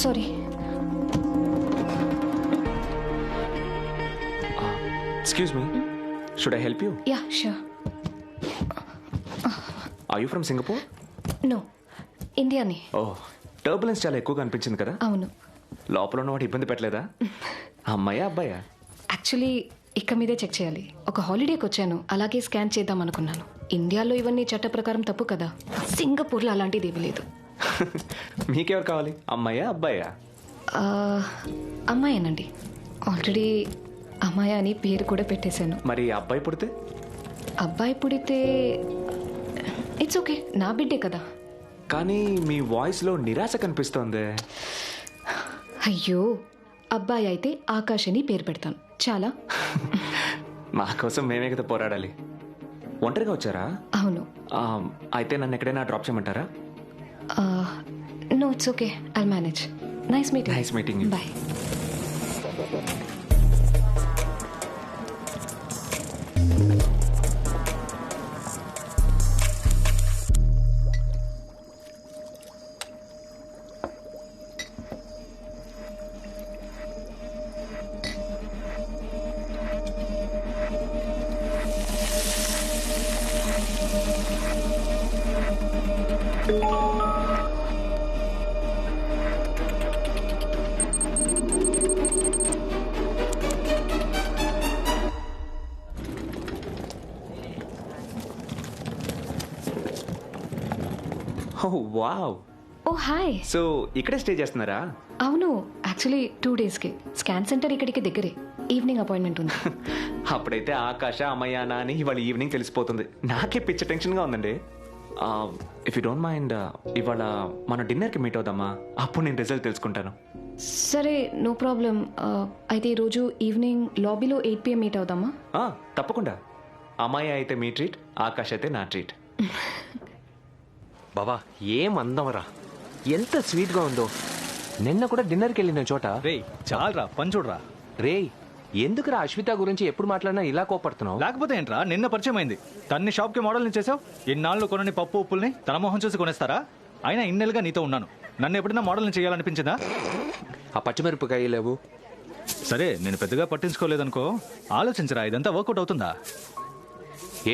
Sorry. Excuse me. Should I help you? Yeah, sure. Are you from Singapore? No, ఇండియాని. Oh, turbulence చాలా ఎక్కువగా అనిపించింది కదా? అవును. లోపల ఉన్నవాడు ఇబ్బంది పెట్టలేదా? అమ్మాయా అబ్బాయా? యాక్చువల్లీ ఇక్క మీదే చెక్ చేయాలి. ఒక హాలిడేకి వచ్చాను, అలాగే స్కాన్ చేద్దాం అనుకున్నాను. ఇండియాలో ఇవన్నీ చట్ట ప్రకారం తప్పు కదా. సింగపూర్లో అలాంటిది ఏమీ లేదు. మీకెవరు కావాలి, అమ్మాయా అబ్బాయా? అమ్మాయేనండి. ఆల్రెడీ అమ్మాయి అని పేరు కూడా పెట్టేశాను. మరి అబ్బాయి పుడితే? అబ్బాయి పుడితే ఇట్స్ ఓకే, నా బిడ్డే కదా. కానీ మీ వాయిస్లో నిరాశ కనిపిస్తోంది. అయ్యో, అబ్బాయి అయితే ఆకాష్ అని పేరు పెడతాను చాలా. మా కోసం మేమే కదా పోరాడాలి. ఒంటరిగా వచ్చారా? అవును. అయితే నన్ను ఎక్కడైనా డ్రాప్ చేయమంటారా? No, it's okay, I'll manage. Nice meeting. Nice meeting. Bye. Oh wow. Oh hi. So ఇక్కడే స్టే చేస్తున్నారా? అవును, యాక్చువల్లీ 2 డేస్కి. స్కాన్ సెంటర్ ఇక్కడికి దగ్గరే. ఈవినింగ్ అపాయింట్మెంట్ ఉంది. అప్పుడైతే ఆకాశ అమ్మయ్యానా అని ఇవాళ ఈవినింగ్ తెలిసిపోతుంది. నాకే పిచ్చ టెన్షన్గా ఉందండి. ఇఫ్ యూ డోంట్ మైండ్ ఇవాళ మన డిన్నర్కి మీట్ అవుదామా? అప్పుడు నేను రిజల్ట్ తెలుసుకుంటాను. సరే, నో ప్రాబ్లం. అయితే ఈరోజు ఈవినింగ్ లాబీలో 8 PM మీట్ అవుదామా? తప్పకుండా. అమ్మాయి అయితే మీ ట్రీట్, ఆకాశ్ అయితే నా ట్రీట్. బాబా ఏం అందమరా, ఎంత స్వీట్గా ఉందో. నిన్న కూడా డిన్నర్కి వెళ్ళిన చోట రే చాలరా, పని చూడరా. రే ఎందుకురా అశ్విత గురించి ఎప్పుడు మాట్లాడినా ఇలా కోపడుతున్నావు? లేకపోతే ఏంట్రా, నిన్న పరిచయం అయింది. తన్ని షాప్కి మోడల్ని చేసావు. ఇన్నాళ్ళు కొనని పప్పు ఉప్పుల్ని తన మొహం చూసి కొనేస్తారా? అయినా ఇన్నేళ్ళుగా నీతో ఉన్నాను, నన్ను ఎప్పుడైనా మోడల్ని చేయాలనిపించిందా? ఆ పచ్చిమిరపకాయ లేవు. సరే, నేను పెద్దగా పట్టించుకోలేదనుకో. ఆలోచించరా, ఇదంతా వర్కౌట్ అవుతుందా?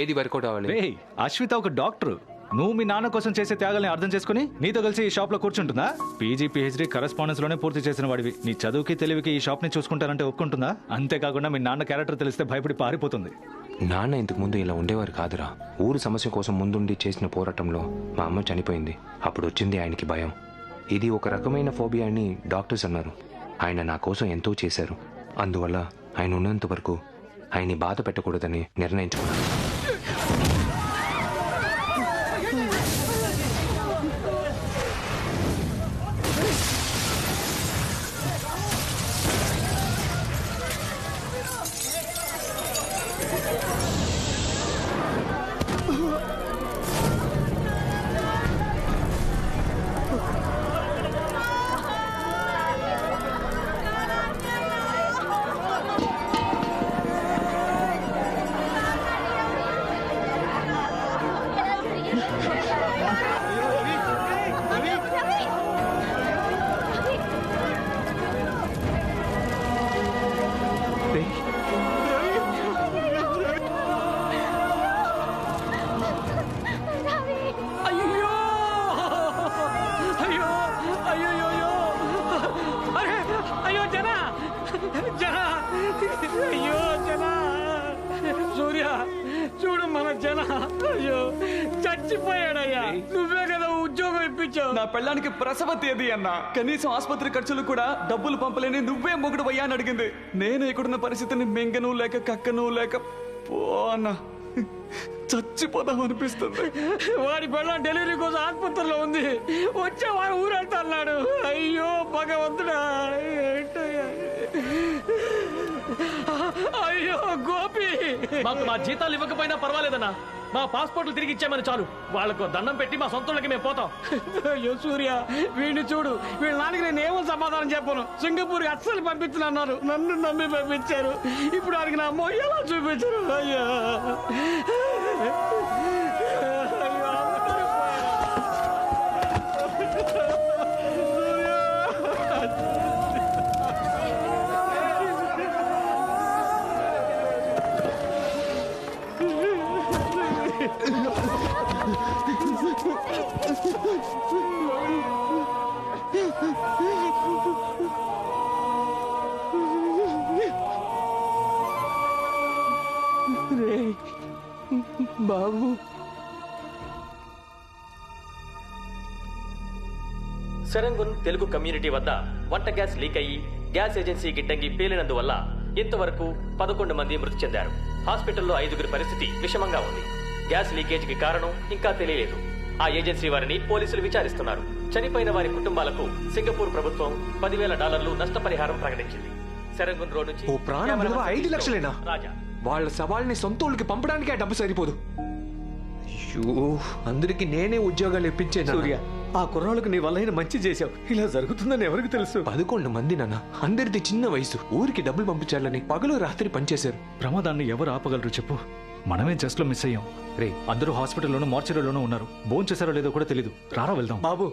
ఏది వర్కౌట్ అవ్వాలి? రే, అశ్విత ఒక డాక్టర్. నువ్వు మీ నాన్న కోసం చేసే త్యాగాల్ని అర్థం చేసుకుని నీతో కలిసి ఈ షాప్ లో కూర్చుంటుందా? పీజీ PhD కరెస్పాండెన్స్ లోనే పూర్తి చేసిన వాడివి. నీ చదువుకి తెలివికి ఈ షాప్ ని చూసుకుంటారంటే ఒప్పుకుంటుందా? అంతేకాకుండా మీ నాన్న క్యారెక్టర్ తెలిస్తే భయపడి పారిపోతుంది. నాన్న ఇంతకు ముందు ఇలా ఉండేవారు కాదురా. ఊరు సమస్య కోసం ముందుండి చేసిన పోరాటంలో మా అమ్మ చనిపోయింది. అప్పుడు వచ్చింది ఆయనకి భయం. ఇది ఒక రకమైన ఫోబియా అని డాక్టర్స్ అన్నారు. ఆయన నా కోసం ఎంతో చేశారు. అందువల్ల ఆయన ఉన్నంత వరకు ఆయన్ని బాధ పెట్టకూడదని నిర్ణయించుకున్నాను. చూడు మన జన, అయ్యో చచ్చిపోయాడయ్యా. నువ్వే కదా ఉద్యోగం ఇప్పించావు. నా పెళ్ళానికి ప్రసవ తేదీ అన్నా, కనీసం ఆసుపత్రి ఖర్చులు కూడా డబ్బులు పంపలేని నువ్వే మొగుడు అయ్యా అని అడిగింది. నేను ఇక్కడున్న పరిస్థితిని మింగను లేక కక్కను లేక పో అన్నా, చచ్చిపోదాం అనిపిస్తుంది. వాడి పెళ్ళాం డెలివరీ కోసం ఆసుపత్రిలో ఉంది. వచ్చే వాడు ఊరెళ్తా అన్నాడు. అయ్యో భగవంతుడా, అయ్యో గోపి. మాకు మా జీతాలు ఇవ్వకపోయినా పర్వాలేదన్నా, మా పాస్పోర్ట్లు తిరిగి ఇచ్చామని చాలు. వాళ్ళకు దండం పెట్టి మా సొంతలకి మేము పోతాం. అయ్యో సూర్య, వీడిని చూడు. వీళ్ళ నాన్నకి నేను ఏమో సమాధానం చెప్పను. సింగపూర్ అస్సలు పంపించనన్నారు, నన్ను నమ్మి పంపించారు. ఇప్పుడు వాడికి నా మొయ్య ఎలా చూపించారు. అయ్యో బాబు సెరంగున్ తెలుగు కమ్యూనిటీ వద్ద వంట గ్యాస్ లీక్ అయ్యి గ్యాస్ ఏజెన్సీ గిడ్డంగి పేలినందువల్ల ఇంతవరకు 11 మంది మృతి చెందారు. హాస్పిటల్లో 5గురి పరిస్థితి విషమంగా ఉంది. గ్యాస్ లీకేజీకి కారణం ఇంకా తెలియలేదు. ఆ ఏజెన్సీ వారిని పోలీసులు విచారిస్తున్నారు. చనిపోయిన వారి కుటుంబాలకు సింగపూర్ ప్రభుత్వం $10,000 నష్టపరిహారం ప్రకటించింది. సెరంగున్ రోడ్ నుంచి ఓ ప్రాణం విలువ 5 లక్షలేనా? రాజా వాళ్ళ సవాల్ని సొంతూళ్ళకి పంపడానికి ఆ డబ్బు సరిపోదు. అయ్యో, అందరికి నేనే ఉద్యోగాలు ఇప్పించే సూర్య, ఆ కుర్రాళ్ళకు నీ వల్ల మంచి చేశావు. ఇలా జరుగుతుందని ఎవరికి తెలుసు? 11 మంది నాన్న, అందరిది చిన్న వయసు. ఊరికి డబ్బులు పంపించాలని పగలు రాత్రి పనిచేశారు. ప్రమాదాన్ని ఎవరు ఆపగలరు చెప్పు? మనమే జస్ట్ లో మిస్ అయ్యాం. రే, అందరూ హాస్పిటల్లోనూ మార్చరీలోనూ ఉన్నారు. భోజనం చేశారో లేదో కూడా తెలీదు. రారా వెళ్దాం. బాబు,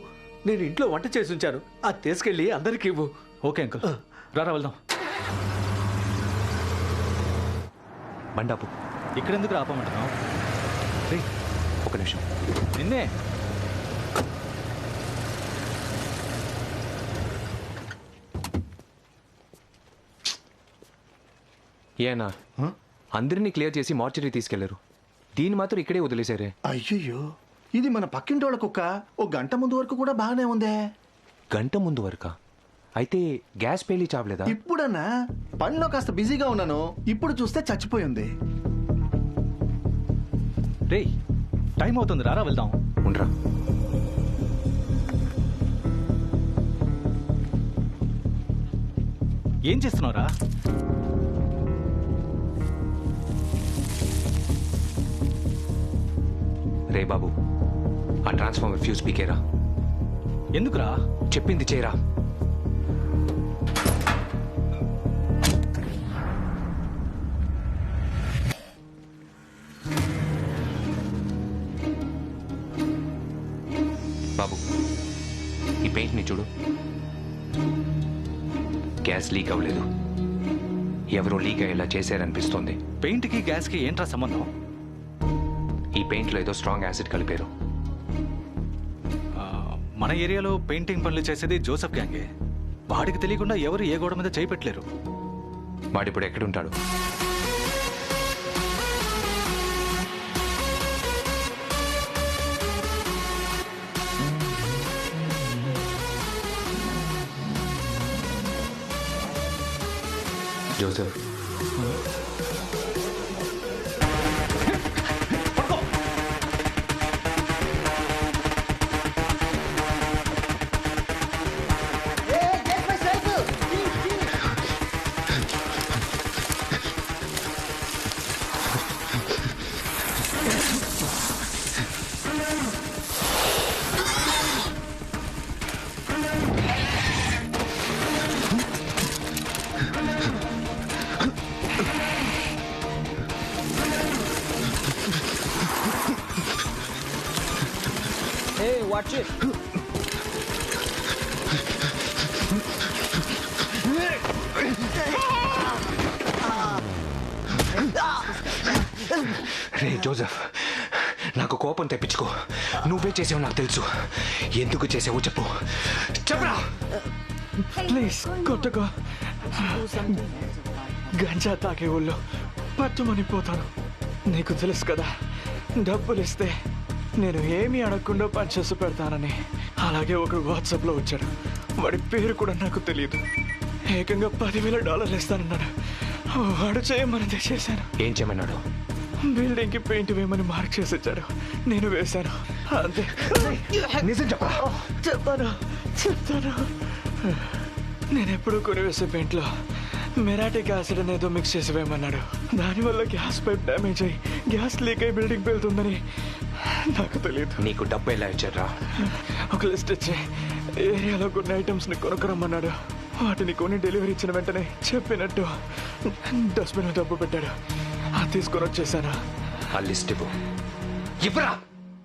నేను ఇంట్లో వంట చేసి ఉంచాను, అది తీసుకెళ్ళి అందరికి ఇవ్వు. ఓకే అంకుల్, రారా వెళ్దాం. బండాపు, ఇక్కడెందుకు ఆపమంటున్నావు? రే ఒక నిమిషం. నిన్నే. ఏనా అందరినీ క్లియర్ చేసి మార్చరీ తీసుకెళ్లారు. దీన్ని మాత్రం ఇక్కడే వదిలేశారే. అయ్యయ్యో, ఇది మన పక్కింటోళ్ళ కుక్క. ఓ గంట ముందు వరకు కూడా బాగానే ఉందే. గంట ముందు వరకా? అయితే గ్యాస్ పేలి చావలేదా? ఇప్పుడన్నా పనిలో కాస్త బిజీగా ఉన్నాను. ఇప్పుడు చూస్తే చచ్చిపోయింది. రే, టైం అవుతుంది, రారా వెళ్దాం. ఉండరా. ఏం చేస్తున్నావురా? రే బాబు, ఆ ట్రాన్స్ఫార్మర్ ఫ్యూజ్ పీకేరా. ఎందుకురా? చెప్పింది చేయరా. బాబు, ఈ పెయింట్ని చూడు. గ్యాస్ లీక్ అవ్వలేదు. ఎవరో లీక్ అయ్యేలా చేశారనిపిస్తోంది. పెయింట్కి గ్యాస్కి ఏంట్రా సంబంధం? ఈ పెయింట్లో ఏదో స్ట్రాంగ్ యాసిడ్ కలిపారు. మన ఏరియాలో పెయింటింగ్ పనులు చేసేది జోసెఫ్ గ్యాంగే. వాడికి తెలియకుండా ఎవరు ఏ గోడ మీద చేయి పెట్టలేరు. వాడిప్పుడు ఎక్కడుంటాడు? Joseph, watch it. రే జోసెఫ్, నాకు కోపం తెప్పించుకో. నువ్వే చేసావు నాకు తెలుసు. ఎందుకు చేసావో చెప్పు. చెప్పరా. ప్లీజ్ కొట్టగా. గంజా తాగే ఊళ్ళో పట్టుమనిపోతాను. నీకు తెలుసు కదా, డబ్బులు ఇస్తే నేను ఏమీ అడగకుండా పనిచేసి పెడతానని. అలాగే ఒకడు వాట్సాప్లో వచ్చాడు. వాడి పేరు కూడా నాకు తెలియదు. ఏకంగా $10,000 ఇస్తానన్నాడు. వాడు చేయమని చేశాను. ఏం చేయమన్నాడు? బిల్డింగ్కి పెయింట్ వేయమని మార్క్ చేసి ఇచ్చాడు. నేను వేశాను, అంతే. నిజం చెప్పా. చెప్తాను. నేను ఎప్పుడు కొని వేసే పెయింట్లో మెరాటిక్ యాసిడ్ అనేదో మిక్స్ చేసి వేయమన్నాడు. దానివల్ల గ్యాస్ పైప్ డ్యామేజ్ అయ్యి గ్యాస్ లీక్ అయి బిల్డింగ్ పెళ్తుందని నాకు తెలియదు. నీకు డబ్బు ఎలా ఇచ్చారా? ఒక లిస్ట్ ఇచ్చి ఏరియాలో కొన్ని ఐటమ్స్ని కొనుక్కరమ్మన్నాడు. వాటిని కొని డెలివరీ ఇచ్చిన వెంటనే చెప్పినట్టు డస్ట్బిన్ డబ్బు పెట్టాడు. అది తీసుకొని వచ్చేసాను. ఆ లిస్ట్ ఇవ్వు. ఇవ్వరా.